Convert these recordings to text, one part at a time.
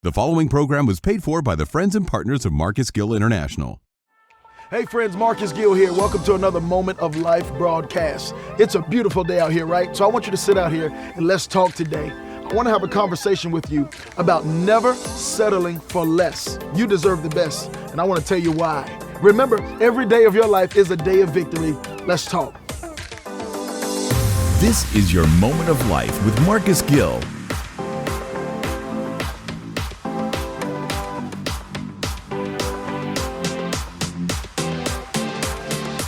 The following program was paid for by the friends and partners of Marcus Gill International. Hey friends, Marcus Gill here. Welcome to another Moment of Life broadcast. It's a beautiful day out here, right? So I want you to sit out here and let's talk today. I want to have a conversation with you about never settling for less. You deserve the best, and I want to tell you why. Remember, every day of your life is a day of victory. Let's talk. This is your Moment of Life with Marcus Gill.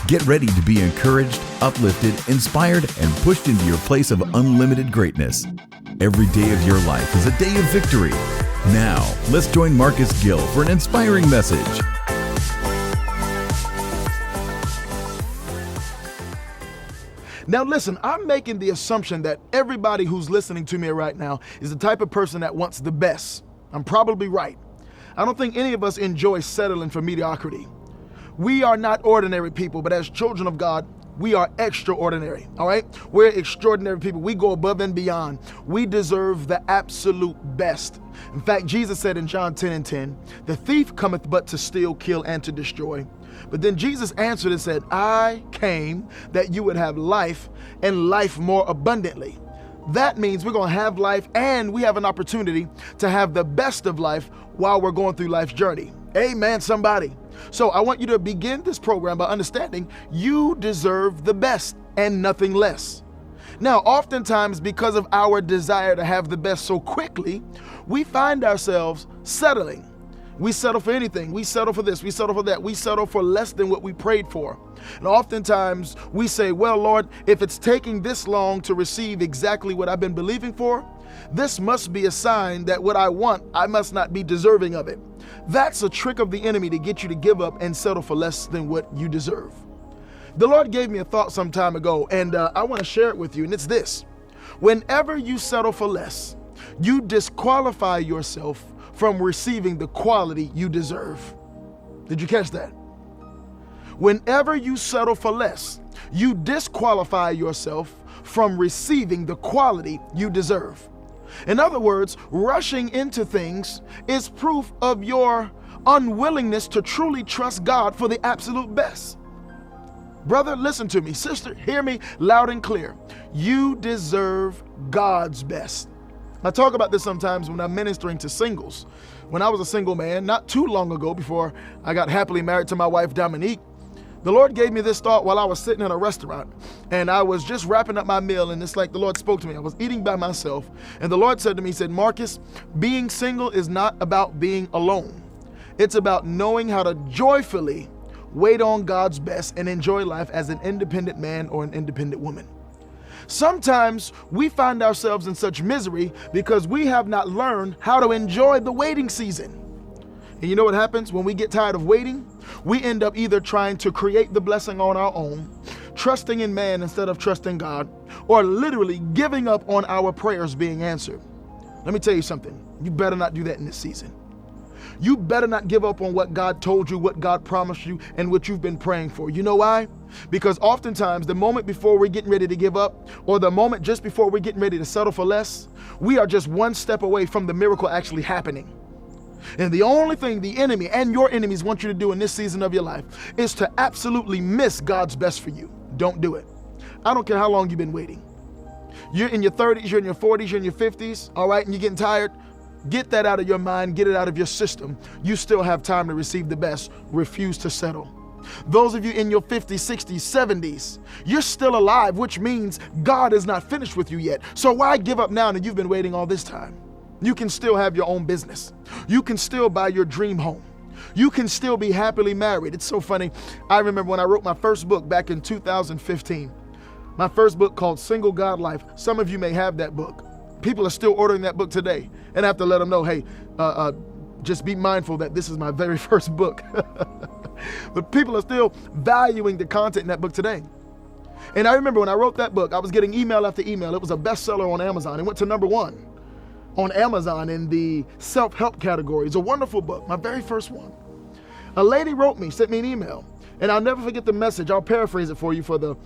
Get ready to be encouraged, uplifted, inspired, and pushed into your place of unlimited greatness. Every day of your life is a day of victory. Now, let's join Marcus Gill for an inspiring message. Now listen, I'm making the assumption that everybody who's listening to me right now is the type of person that wants the best. I'm probably right. I don't think any of us enjoy settling for mediocrity. We are not ordinary people, but as children of God, we are extraordinary, all right? We're extraordinary people. We go above and beyond. We deserve the absolute best. In fact, Jesus said in John 10:10, "The thief cometh but to steal, kill, and to destroy." But then Jesus answered and said, "I came that you would have life and life more abundantly." That means we're going to have life and we have an opportunity to have the best of life while we're going through life's journey. Amen, somebody. So I want you to begin this program by understanding you deserve the best and nothing less. Now, oftentimes because of our desire to have the best so quickly, we find ourselves settling. We settle for anything. We settle for this. We settle for that. We settle for less than what we prayed for. And oftentimes we say, well, Lord, if it's taking this long to receive exactly what I've been believing for, this must be a sign that what I want, I must not be deserving of it. That's a trick of the enemy to get you to give up and settle for less than what you deserve. The Lord gave me a thought some time ago, and I want to share it with you, and it's this. Whenever you settle for less, you disqualify yourself from receiving the quality you deserve. Did you catch that? Whenever you settle for less, you disqualify yourself from receiving the quality you deserve. In other words, rushing into things is proof of your unwillingness to truly trust God for the absolute best. Brother, listen to me. Sister, hear me loud and clear. You deserve God's best. I talk about this sometimes when I'm ministering to singles. When I was a single man, not too long ago before I got happily married to my wife, Dominique, the Lord gave me this thought while I was sitting in a restaurant and I was just wrapping up my meal, and it's like the Lord spoke to me. I was eating by myself and the Lord said to me, he said, Marcus, being single is not about being alone. It's about knowing how to joyfully wait on God's best and enjoy life as an independent man or an independent woman. Sometimes we find ourselves in such misery because we have not learned how to enjoy the waiting season. And you know what happens when we get tired of waiting? We end up either trying to create the blessing on our own, trusting in man instead of trusting God, or literally giving up on our prayers being answered. Let me tell you something. You better not do that in this season. You better not give up on what God told you, what God promised you, and what you've been praying for. You know why? Because oftentimes the moment before we're getting ready to give up, or the moment just before we're getting ready to settle for less, we are just one step away from the miracle actually happening. And the only thing the enemy and your enemies want you to do in this season of your life is to absolutely miss God's best for you. Don't do it. I don't care how long you've been waiting. You're in your 30s, you're in your 40s, you're in your 50s, all right, and you're getting tired. Get that out of your mind, get it out of your system. You still have time to receive the best. Refuse to settle. Those of you in your 50s, 60s, 70s, you're still alive, which means God is not finished with you yet. So why give up now that you've been waiting all this time? You can still have your own business. You can still buy your dream home. You can still be happily married. It's so funny. I remember when I wrote my first book back in 2015, my first book called Single God Life. Some of you may have that book. People are still ordering that book today. And I have to let them know, hey, just be mindful that this is my very first book. But people are still valuing the content in that book today. And I remember when I wrote that book, I was getting email after email. It was a bestseller on Amazon. It went to #1 on Amazon in the self-help category. It's a wonderful book, my very first one. A lady wrote me, sent me an email, and I'll never forget the message. I'll paraphrase it for you for the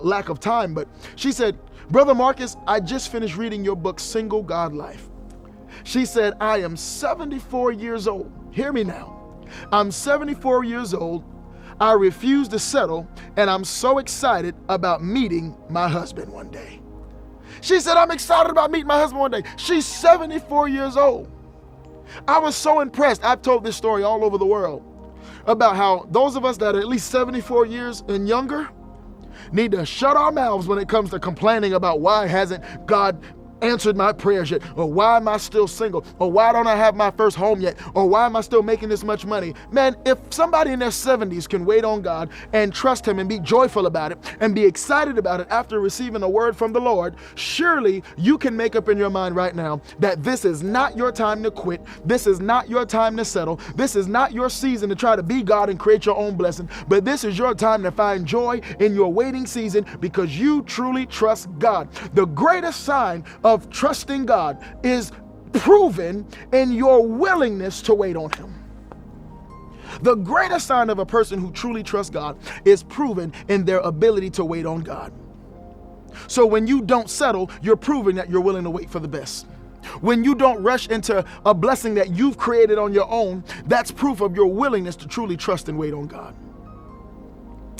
lack of time, but she said, Brother Marcus, I just finished reading your book, Single God Life. She said, I am 74 years old. Hear me now. I'm 74 years old. I refuse to settle, and I'm so excited about meeting my husband one day. She said, I'm excited about meeting my husband one day. She's 74 years old. I was so impressed. I've told this story all over the world about how those of us that are at least 74 years and younger need to shut our mouths when it comes to complaining about why hasn't God answered my prayers yet, or why am I still single, or why don't I have my first home yet, or why am I still making this much money? Man, if somebody in their 70s can wait on God and trust him and be joyful about it and be excited about it after receiving a word from the Lord, surely you can make up in your mind right now that this is not your time to quit. This is not your time to settle. This is not your season to try to be God and create your own blessing, but this is your time to find joy in your waiting season because you truly trust God. The greatest sign of trusting God is proven in your willingness to wait on him. The greatest sign of a person who truly trusts God is proven in their ability to wait on God. So when you don't settle, you're proving that you're willing to wait for the best. When you don't rush into a blessing that you've created on your own, that's proof of your willingness to truly trust and wait on God.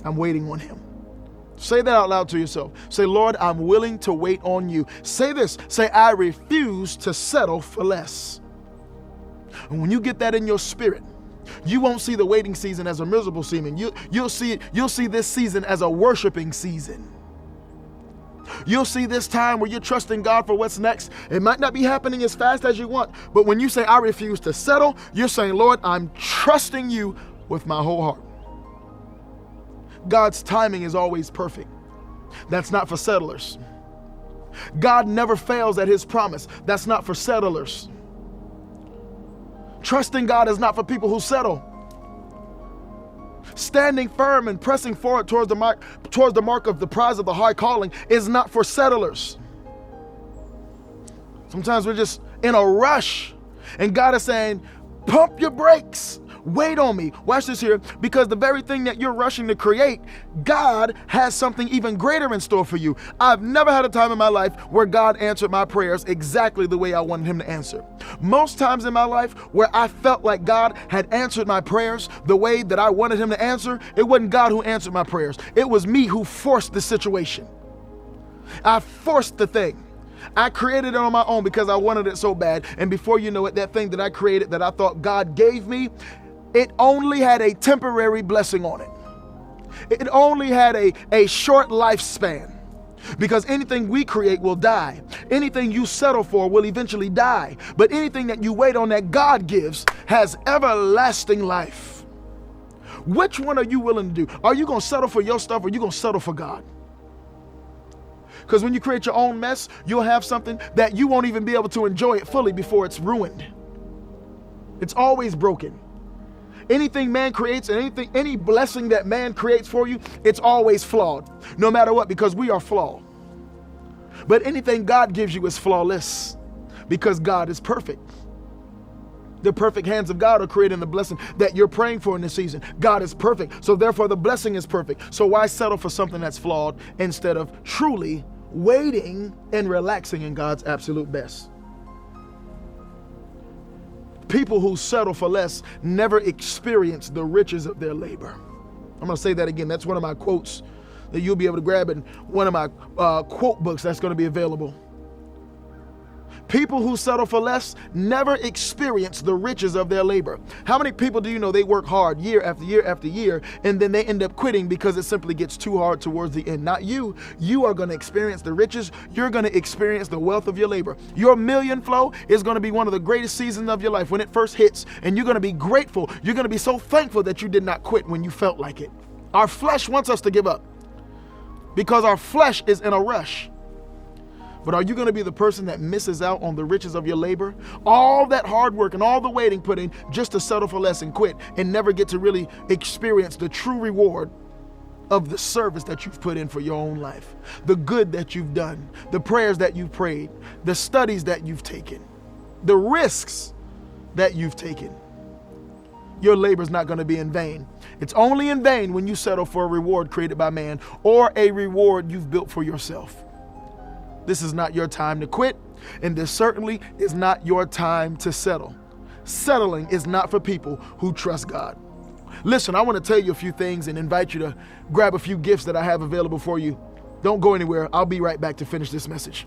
I'm waiting on him. Say that out loud to yourself. Say, Lord, I'm willing to wait on you. Say this. Say, I refuse to settle for less. And when you get that in your spirit, you won't see the waiting season as a miserable season. You'll see this season as a worshiping season. You'll see this time where you're trusting God for what's next. It might not be happening as fast as you want, but when you say, I refuse to settle, you're saying, Lord, I'm trusting you with my whole heart. God's timing is always perfect. That's not for settlers. God never fails at his promise. That's not for settlers. Trusting God is not for people who settle. Standing firm and pressing forward towards the mark of the prize of the high calling is not for settlers. Sometimes we're just in a rush, and God is saying, pump your brakes. Wait on me. Watch this here, because the very thing that you're rushing to create, God has something even greater in store for you. I've never had a time in my life where God answered my prayers exactly the way I wanted him to answer. Most times in my life where I felt like God had answered my prayers the way that I wanted him to answer, it wasn't God who answered my prayers. It was me who forced the situation. I forced the thing. I created it on my own because I wanted it so bad. And before you know it, that thing that I created that I thought God gave me, it only had a temporary blessing on it. It only had a short lifespan, because anything we create will die. Anything you settle for will eventually die. But anything that you wait on that God gives has everlasting life. Which one are you willing to do? Are you going to settle for your stuff, or are you going to settle for God? Because when you create your own mess, you'll have something that you won't even be able to enjoy it fully before it's ruined. It's always broken. Anything man creates and any blessing that man creates for you, it's always flawed, no matter what, because we are flawed. But anything God gives you is flawless, because God is perfect. The perfect hands of God are creating the blessing that you're praying for in this season. God is perfect, so therefore the blessing is perfect. So why settle for something that's flawed instead of truly waiting and relaxing in God's absolute best? People who settle for less never experience the riches of their labor. I'm going to say that again. That's one of my quotes that you'll be able to grab in one of my quote books that's going to be available. People who settle for less never experience the riches of their labor. How many people do you know they work hard year after year after year, and then they end up quitting because it simply gets too hard towards the end? Not you. You are going to experience the riches. You're going to experience the wealth of your labor. Your million flow is going to be one of the greatest seasons of your life when it first hits, and you're going to be grateful. You're going to be so thankful that you did not quit when you felt like it. Our flesh wants us to give up because our flesh is in a rush. But are you going to be the person that misses out on the riches of your labor? All that hard work and all the waiting put in just to settle for less and quit and never get to really experience the true reward of the service that you've put in for your own life, the good that you've done, the prayers that you've prayed, the studies that you've taken, the risks that you've taken. Your labor is not going to be in vain. It's only in vain when you settle for a reward created by man or a reward you've built for yourself. This is not your time to quit. And this certainly is not your time to settle. Settling is not for people who trust God. Listen, I want to tell you a few things and invite you to grab a few gifts that I have available for you. Don't go anywhere. I'll be right back to finish this message.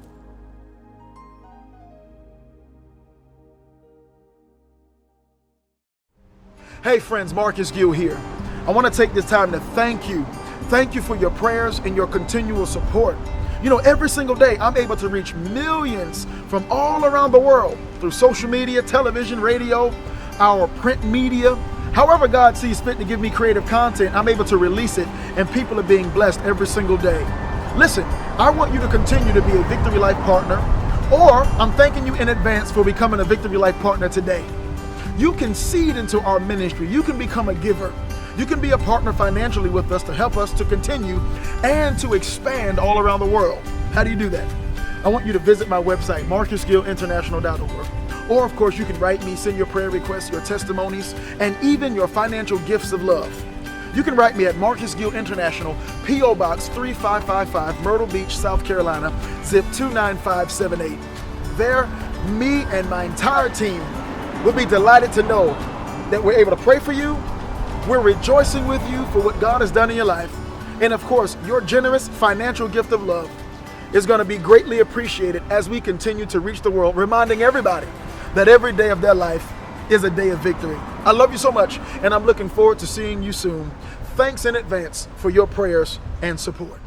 Hey friends, Marcus Gill here. I want to take this time to thank you. Thank you for your prayers and your continual support. You know, every single day I'm able to reach millions from all around the world through social media, television, radio, our print media. However God sees fit to give me creative content, I'm able to release it and people are being blessed every single day. Listen, I want you to continue to be a Victory Life partner, or I'm thanking you in advance for becoming a Victory Life partner today. You can seed into our ministry. You can become a giver. You can be a partner financially with us to help us to continue and to expand all around the world. How do you do that? I want you to visit my website, marcusgillinternational.org. Or, of course, you can write me, send your prayer requests, your testimonies, and even your financial gifts of love. You can write me at Marcus Gill International, P.O. Box 3555, Myrtle Beach, South Carolina, zip 29578. There, me and my entire team will be delighted to know that we're able to pray for you. We're rejoicing with you for what God has done in your life. And of course, your generous financial gift of love is going to be greatly appreciated as we continue to reach the world, reminding everybody that every day of their life is a day of victory. I love you so much, and I'm looking forward to seeing you soon. Thanks in advance for your prayers and support.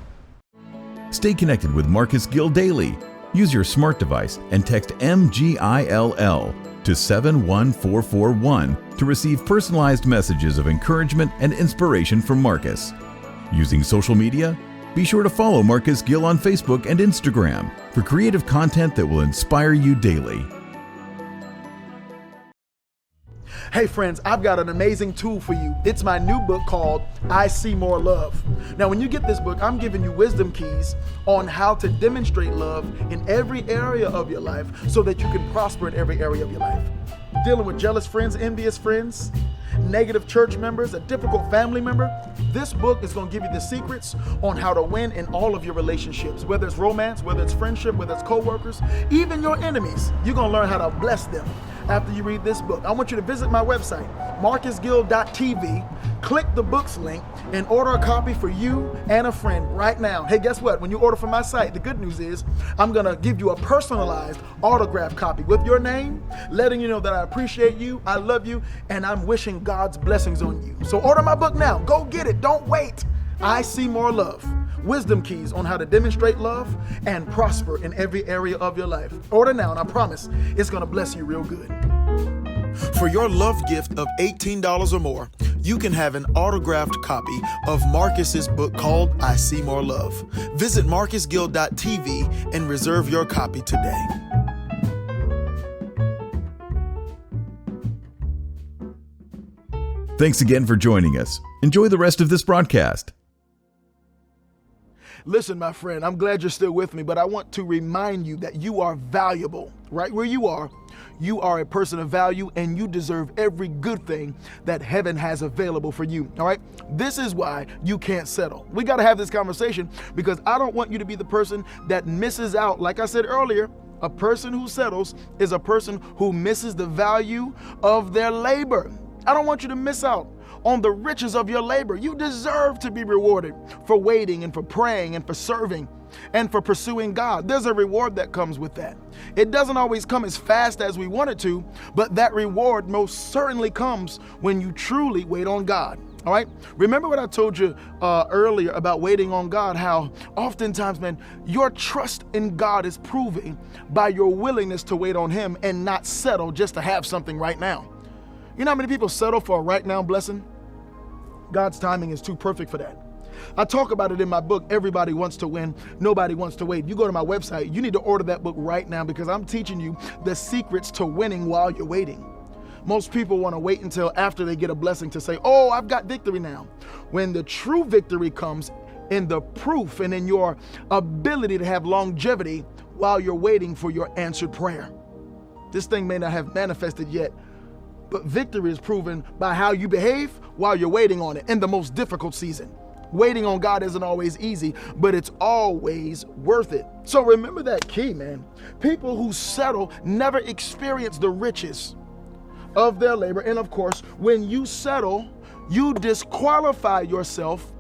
Stay connected with Marcus Gill daily. Use your smart device and text MGILL to 71441 to receive personalized messages of encouragement and inspiration from Marcus. Using social media? Be sure to follow Marcus Gill on Facebook and Instagram for creative content that will inspire you daily. Hey friends, I've got an amazing tool for you. It's my new book called I See More Love. Now, when you get this book, I'm giving you wisdom keys on how to demonstrate love in every area of your life so that you can prosper in every area of your life. Dealing with jealous friends, envious friends, negative church members, a difficult family member, this book is going to give you the secrets on how to win in all of your relationships, whether it's romance, whether it's friendship, whether it's co-workers, even your enemies. You're going to learn how to bless them after you read this book. I want you to visit my website, marcusgill.tv, click the books link, and order a copy for you and a friend right now. Hey, guess what? When you order from my site, the good news is I'm going to give you a personalized autographed copy with your name, letting you know that I appreciate you, I love you, and I'm wishing God's blessings on you. So order my book now. Go get it. Don't wait. I See More Love. Wisdom keys on how to demonstrate love and prosper in every area of your life. Order now, and I promise it's going to bless you real good. For your love gift of $18 or more, you can have an autographed copy of Marcus's book called I See More Love. Visit marcusgill.tv and reserve your copy today. Thanks again for joining us. Enjoy the rest of this broadcast. Listen, my friend, I'm glad you're still with me, but I want to remind you that you are valuable. Right where you are a person of value, and you deserve every good thing that heaven has available for you. All right? This is why you can't settle. We got to have this conversation because I don't want you to be the person that misses out. Like I said earlier, a person who settles is a person who misses the value of their labor. I don't want you to miss out on the riches of your labor. You deserve to be rewarded for waiting and for praying and for serving and for pursuing God. There's a reward that comes with that. It doesn't always come as fast as we want it to, but that reward most certainly comes when you truly wait on God. All right? Remember what I told you earlier about waiting on God, how oftentimes, man, your trust in God is proven by your willingness to wait on Him and not settle just to have something right now. You know how many people settle for a right now blessing? God's timing is too perfect for that. I talk about it in my book, Everybody Wants to Win, Nobody Wants to Wait. You go to my website, you need to order that book right now because I'm teaching you the secrets to winning while you're waiting. Most people want to wait until after they get a blessing to say, oh, I've got victory now. When the true victory comes in the proof and in your ability to have longevity while you're waiting for your answered prayer. This thing may not have manifested yet, but victory is proven by how you behave while you're waiting on it in the most difficult season. Waiting on God isn't always easy, but it's always worth it. So remember that key, man. People who settle never experience the riches of their labor. And of course, when you settle, you disqualify yourself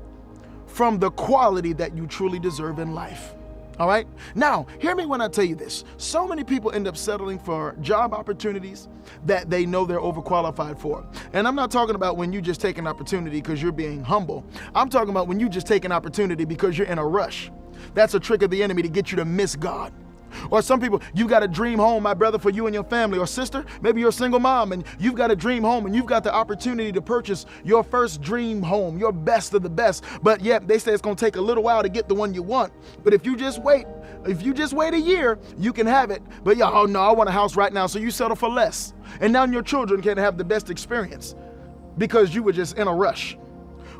from the quality that you truly deserve in life. All right? Now, hear me when I tell you this. So many people end up settling for job opportunities that they know they're overqualified for. And I'm not talking about when you just take an opportunity because you're being humble. I'm talking about when you just take an opportunity because you're in a rush. That's a trick of the enemy to get you to miss God. Or some people, you got a dream home, my brother, for you and your family. Or sister, maybe you're a single mom and you've got a dream home and you've got the opportunity to purchase your first dream home, your best of the best. But yet they say it's going to take a little while to get the one you want. But if you just wait a year, you can have it. But yeah, oh no, I want a house right now. So you settle for less. And now your children can have the best experience because you were just in a rush.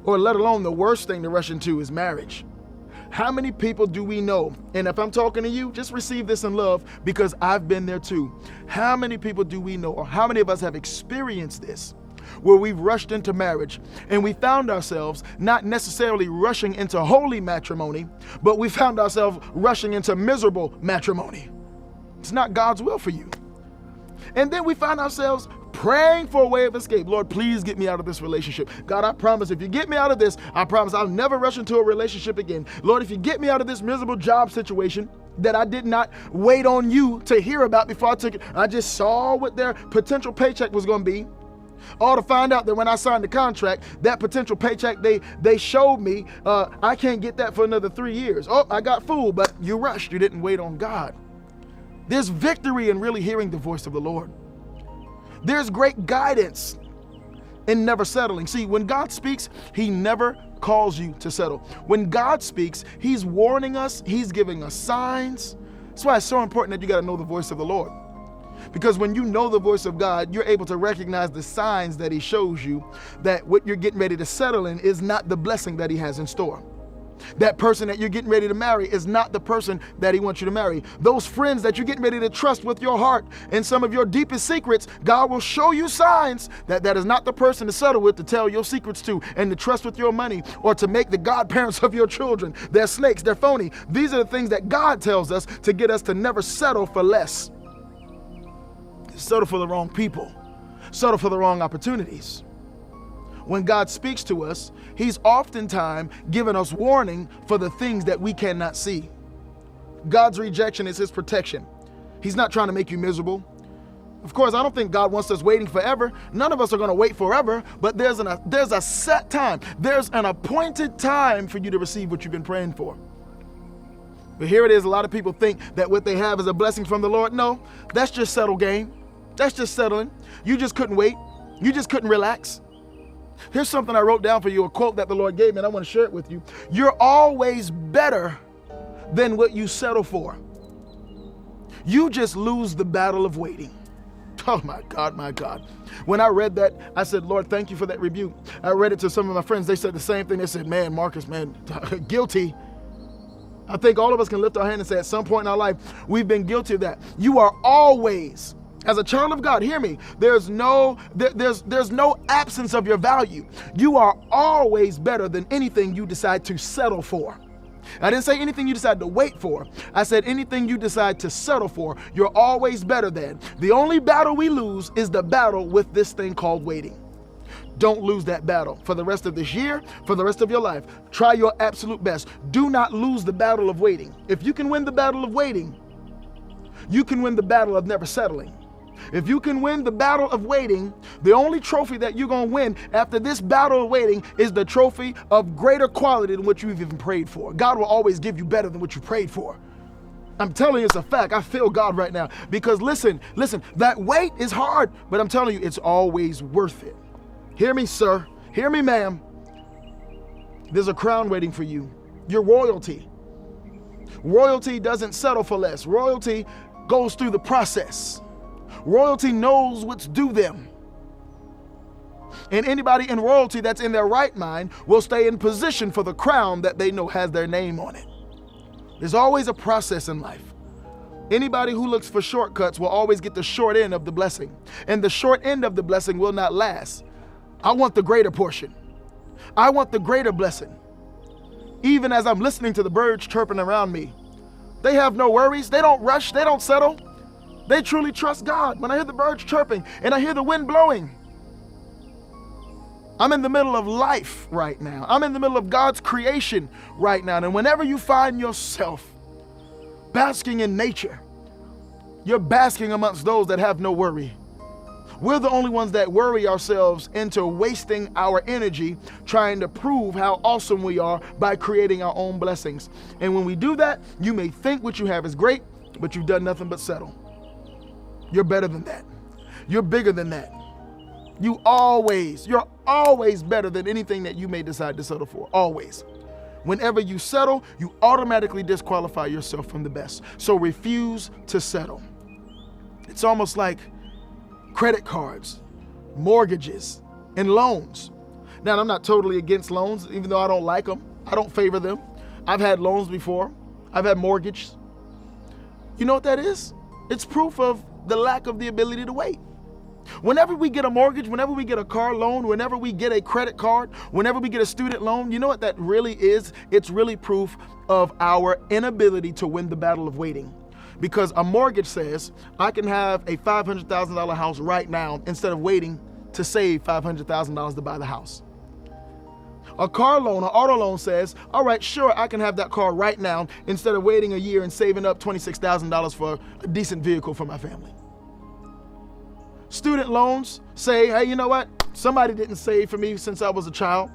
Or let alone the worst thing to rush into is marriage. How many people do we know? And if I'm talking to you, just receive this in love because I've been there too. How many people do we know, or how many of us have experienced this, where we've rushed into marriage and we found ourselves not necessarily rushing into holy matrimony, but we found ourselves rushing into miserable matrimony. It's not God's will for you. And then we find ourselves praying for a way of escape. Lord, please get me out of this relationship. God, I promise if you get me out of this, I promise I'll never rush into a relationship again. Lord, if you get me out of this miserable job situation that I did not wait on you to hear about before I took it, I just saw what their potential paycheck was going to be. All to find out that when I signed the contract, that potential paycheck they showed me, I can't get that for another 3 years. Oh, I got fooled, but you rushed. You didn't wait on God. There's victory in really hearing the voice of the Lord. There's great guidance in never settling. See, when God speaks, he never calls you to settle. When God speaks, he's warning us, he's giving us signs. That's why it's so important that you got to know the voice of the Lord. Because when you know the voice of God, you're able to recognize the signs that he shows you that what you're getting ready to settle in is not the blessing that he has in store. That person that you're getting ready to marry is not the person that he wants you to marry. Those friends that you're getting ready to trust with your heart and some of your deepest secrets, God will show you signs that that is not the person to settle with, to tell your secrets to, and to trust with your money, or to make the godparents of your children. They're snakes, they're phony. These are the things that God tells us to get us to never settle for less. Settle for the wrong people. Settle for the wrong opportunities. When God speaks to us, he's oftentimes giving us warning for the things that we cannot see. God's rejection is his protection. He's not trying to make you miserable. Of course, I don't think God wants us waiting forever. None of us are going to wait forever, but there's a set time. There's an appointed time for you to receive what you've been praying for. But here it is. A lot of people think that what they have is a blessing from the Lord. No, that's just settle game. That's just settling. You just couldn't wait. You just couldn't relax. Here's something I wrote down for you, a quote that the Lord gave me, and I want to share it with you. You're always better than what you settle for. You just lose the battle of waiting. Oh my God, my God. When I read that, I said, Lord, thank you for that rebuke. I read it to some of my friends. They said the same thing. They said, man, Marcus, man, guilty. I think all of us can lift our hand and say at some point in our life, we've been guilty of that. You are always, as a child of God, hear me, there's no absence of your value. You are always better than anything you decide to settle for. I didn't say anything you decide to wait for. I said anything you decide to settle for, you're always better than. The only battle we lose is the battle with this thing called waiting. Don't lose that battle for the rest of this year, for the rest of your life. Try your absolute best. Do not lose the battle of waiting. If you can win the battle of waiting, you can win the battle of never settling. If you can win the battle of waiting, the only trophy that you're going to win after this battle of waiting is the trophy of greater quality than what you've even prayed for. God will always give you better than what you prayed for. I'm telling you, it's a fact. I feel God right now. Because listen, that wait is hard, but I'm telling you, it's always worth it. Hear me, sir. Hear me, ma'am. There's a crown waiting for you. Your royalty. Royalty doesn't settle for less. Royalty goes through the process. Royalty knows what's due them. And anybody in royalty that's in their right mind will stay in position for the crown that they know has their name on it. There's always a process in life. Anybody who looks for shortcuts will always get the short end of the blessing. And the short end of the blessing will not last. I want the greater portion. I want the greater blessing. even as I'm listening to the birds chirping around me, they have no worries. They don't rush. They don't settle. They truly trust God. When I hear the birds chirping and I hear the wind blowing, I'm in the middle of life right now. I'm in the middle of God's creation right now. And whenever you find yourself basking in nature, you're basking amongst those that have no worry. We're the only ones that worry ourselves into wasting our energy trying to prove how awesome we are by creating our own blessings. And when we do that, you may think what you have is great, but you've done nothing but settle. You're better than that. You're bigger than that. You're always better than anything that you may decide to settle for. Always. Whenever you settle, you automatically disqualify yourself from the best. So refuse to settle. It's almost like credit cards, mortgages, and loans. Now, I'm not totally against loans, even though I don't like them. I don't favor them. I've had loans before. I've had mortgages. You know what that is? It's proof of the lack of the ability to wait. Whenever we get a mortgage, whenever we get a car loan, whenever we get a credit card, whenever we get a student loan, you know what that really is? It's really proof of our inability to win the battle of waiting. Because a mortgage says, I can have a $500,000 house right now instead of waiting to save $500,000 to buy the house. A car loan, an auto loan says, all right, sure, I can have that car right now instead of waiting a year and saving up $26,000 for a decent vehicle for my family. Student loans say, hey, you know what? Somebody didn't save for me since I was a child.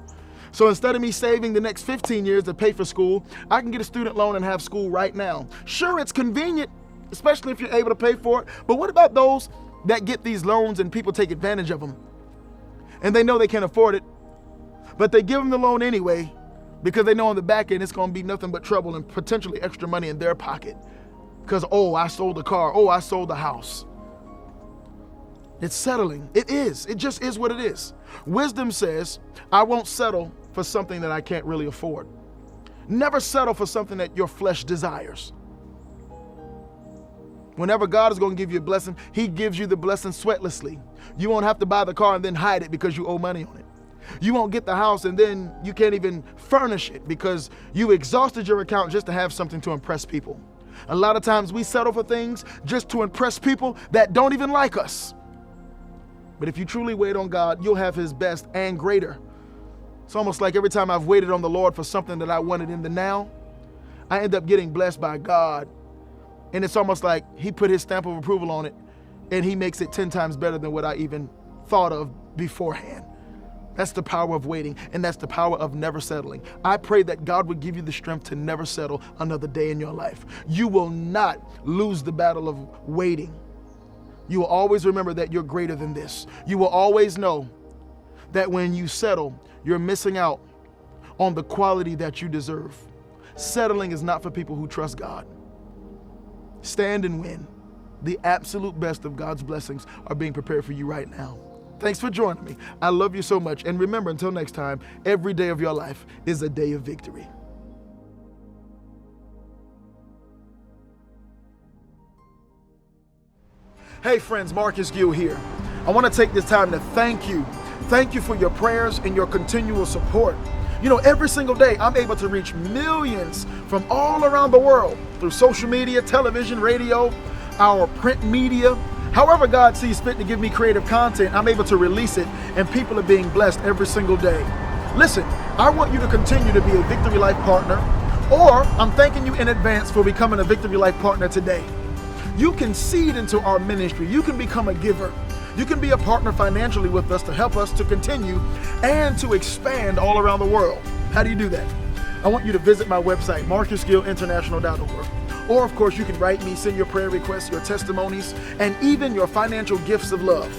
So instead of me saving the next 15 years to pay for school, I can get a student loan and have school right now. Sure, it's convenient, especially if you're able to pay for it. But what about those that get these loans and people take advantage of them? And they know they can't afford it, but they give them the loan anyway because they know on the back end it's going to be nothing but trouble and potentially extra money in their pocket. Because, oh, I sold the car. Oh, I sold the house. It's settling. It is. It just is what it is. Wisdom says, I won't settle for something that I can't really afford. Never settle for something that your flesh desires. Whenever God is going to give you a blessing, He gives you the blessing sweatlessly. You won't have to buy the car and then hide it because you owe money on it. You won't get the house and then you can't even furnish it because you exhausted your account just to have something to impress people. A lot of times we settle for things just to impress people that don't even like us. But if you truly wait on God, you'll have His best and greater. It's almost like every time I've waited on the Lord for something that I wanted in the now, I end up getting blessed by God. And it's almost like He put His stamp of approval on it and He makes it 10 times better than what I even thought of beforehand. That's the power of waiting, and that's the power of never settling. I pray that God would give you the strength to never settle another day in your life. You will not lose the battle of waiting. You will always remember that you're greater than this. You will always know that when you settle, you're missing out on the quality that you deserve. Settling is not for people who trust God. Stand and win. The absolute best of God's blessings are being prepared for you right now. Thanks for joining me. I love you so much. And remember, until next time, every day of your life is a day of victory. Hey friends, Marcus Gill here. I want to take this time to thank you. Thank you for your prayers and your continual support. You know, every single day I'm able to reach millions from all around the world through social media, television, radio, our print media. However God sees fit to give me creative content, I'm able to release it and people are being blessed every single day. Listen, I want you to continue to be a Victory Life partner, or I'm thanking you in advance for becoming a Victory Life partner today. You can seed into our ministry. You can become a giver. You can be a partner financially with us to help us to continue and to expand all around the world. How do you do that? I want you to visit my website, marcusgillinternational.org. Or, of course, you can write me, send your prayer requests, your testimonies, and even your financial gifts of love.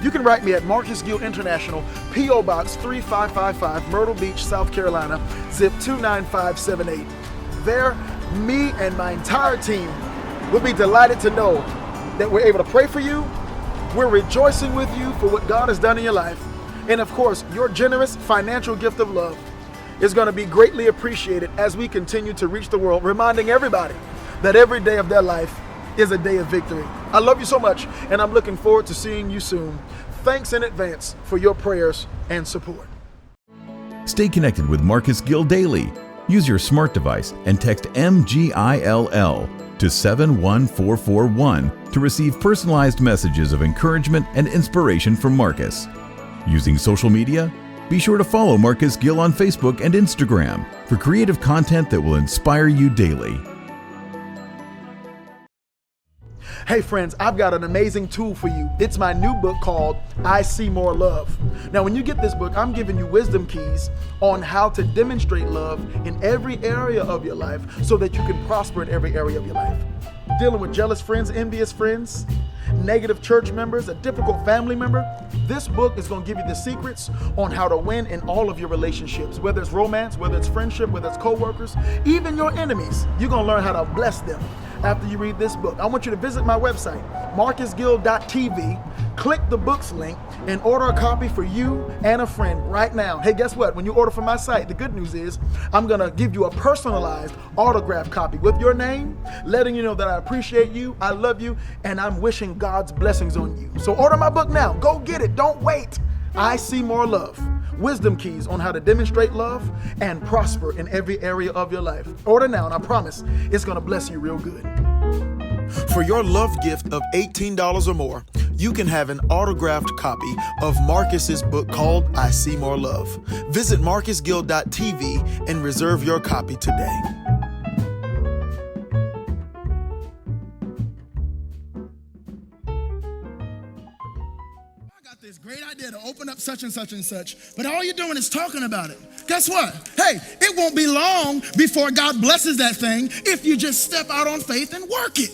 You can write me at Marcus Gill International, P.O. Box 3555, Myrtle Beach, South Carolina, zip 29578. There, me and my entire team will be delighted to know that we're able to pray for you. We're rejoicing with you for what God has done in your life. And of course, your generous financial gift of love is going to be greatly appreciated as we continue to reach the world, reminding everybody that every day of their life is a day of victory. I love you so much, and I'm looking forward to seeing you soon. Thanks in advance for your prayers and support. Stay connected with Marcus Gill daily. Use your smart device and text MGILL to 71441 to receive personalized messages of encouragement and inspiration from Marcus. Using social media? Be sure to follow Marcus Gill on Facebook and Instagram for creative content that will inspire you daily. Hey friends, I've got an amazing tool for you. It's my new book called I See More Love. Now when you get this book, I'm giving you wisdom keys on how to demonstrate love in every area of your life so that you can prosper in every area of your life. Dealing with jealous friends, envious friends, negative church members, a difficult family member, this book is going to give you the secrets on how to win in all of your relationships, whether it's romance, whether it's friendship, whether it's co-workers, even your enemies. You're going to learn how to bless them after you read this book. I want you to visit my website, marcusgill.tv, click the books link, and order a copy for you and a friend right now. Hey, guess what? When you order from my site, the good news is I'm going to give you a personalized autographed copy with your name, letting you know that I appreciate you, I love you, and I'm wishing God's blessings on you. So order my book now. Go get it. Don't wait. I See More Love. Wisdom keys on how to demonstrate love and prosper in every area of your life. Order now, and I promise it's going to bless you real good. For your love gift of $18 or more, you can have an autographed copy of Marcus's book called I See More Love. Visit marcusgill.tv and reserve your copy today. This great idea to open up such and such and such, but all you're doing is talking about it. Guess what? Hey, it won't be long before God blesses that thing if you just step out on faith and work it.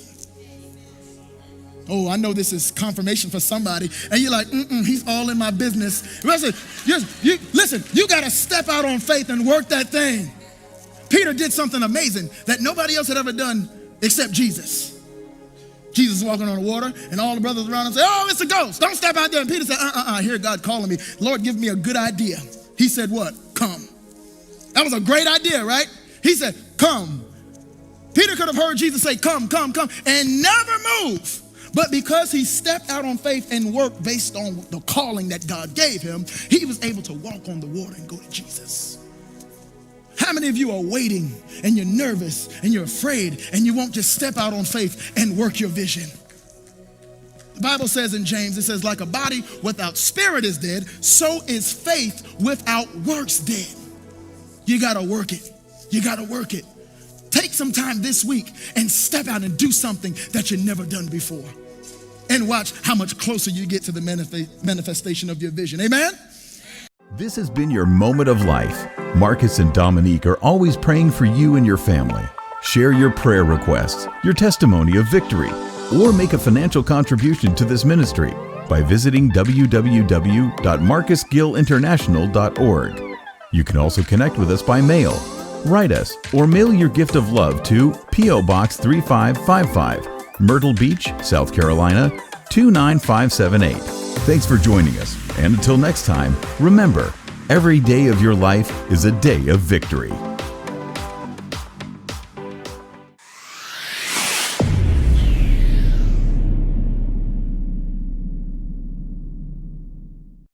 Oh, I know this is confirmation for somebody, and you're like, he's all in my business. Listen, you got to step out on faith and work that thing. Peter did something amazing that nobody else had ever done except Jesus. Jesus is walking on the water, and all the brothers around him say, oh, it's a ghost. Don't step out there. And Peter said, I hear God calling me. Lord, give me a good idea. He said what? Come. That was a great idea, right? He said, come. Peter could have heard Jesus say, come, come, come, and never move. But because he stepped out on faith and worked based on the calling that God gave him, he was able to walk on the water and go to Jesus. How many of you are waiting and you're nervous and you're afraid and you won't just step out on faith and work your vision? The Bible says in James, it says, like a body without spirit is dead, so is faith without works dead. You gotta work it. You gotta work it. Take some time this week and step out and do something that you've never done before. And watch how much closer you get to the manifestation of your vision. Amen? This has been your moment of life. Marcus and Dominique are always praying for you and your family. Share your prayer requests, your testimony of victory, or make a financial contribution to this ministry by visiting www.marcusgillinternational.org. You can also connect with us by mail. Write us or mail your gift of love to P.O. Box 3555, Myrtle Beach, South Carolina 29578. Thanks for joining us, and until next time, remember, every day of your life is a day of victory.